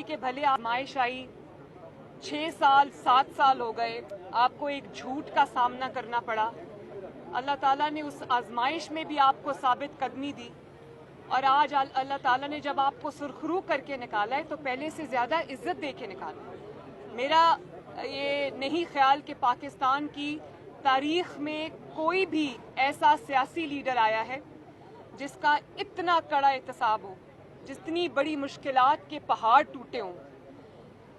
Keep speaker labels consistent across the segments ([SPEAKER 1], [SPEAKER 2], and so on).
[SPEAKER 1] لی کہ بھلے آزمائش آئی 6 سال 7 سال ہو گئے, آپ کو ایک جھوٹ کا سامنا کرنا پڑا. اللہ تعالیٰ نے اس آزمائش میں بھی آپ کو ثابت قدمی دی, اور آج اللہ تعالیٰ نے جب آپ کو سرخرو کر کے نکالا ہے تو پہلے سے زیادہ عزت دے کے نکالا. میرا یہ نہیں خیال کہ پاکستان کی تاریخ میں کوئی بھی ایسا سیاسی لیڈر آیا ہے جس کا اتنا کڑا احتساب ہو, جتنی بڑی مشکلات کے پہاڑ ٹوٹے ہوں.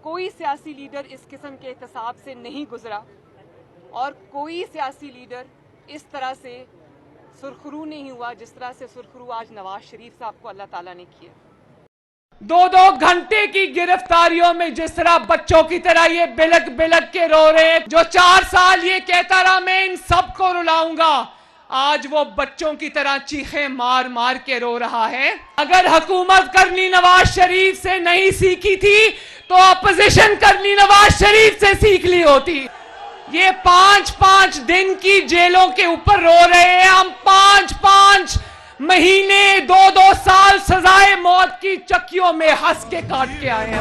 [SPEAKER 1] کوئی سیاسی لیڈر اس قسم کے احتساب سے نہیں گزرا, اور کوئی سیاسی لیڈر اس طرح سے سرخرو نہیں ہوا جس طرح سے سرخرو آج نواز شریف صاحب کو اللہ تعالیٰ نے کیا.
[SPEAKER 2] 2 گھنٹے کی گرفتاریوں میں جس طرح بچوں کی طرح یہ بلک بلک کے رو رہے, جو 4 سال یہ کہتا رہا میں ان سب کو رلاؤں گا, آج وہ بچوں کی طرح چیخیں مار مار کے رو رہا ہے. اگر حکومت کرنی نواز شریف سے نہیں سیکھی تھی تو اپوزیشن کرنی نواز شریف سے سیکھ لی ہوتی. یہ 5 دن کی جیلوں کے اوپر رو رہے ہیں, ہم 5 مہینے 2 سال سزائے موت کی چکیوں میں ہنس کے کاٹ کے آئے ہیں.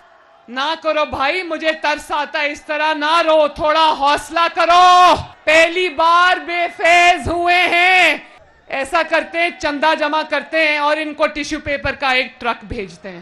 [SPEAKER 2] نہ کرو بھائی, مجھے ترس آتا ہے, اس طرح نہ رو, تھوڑا حوصلہ کرو. پہلی بار بے فیض ہوئے ہیں, ایسا کرتے ہیں چندہ جمع کرتے ہیں اور ان کو ٹیشو پیپر کا ایک ٹرک بھیجتے ہیں.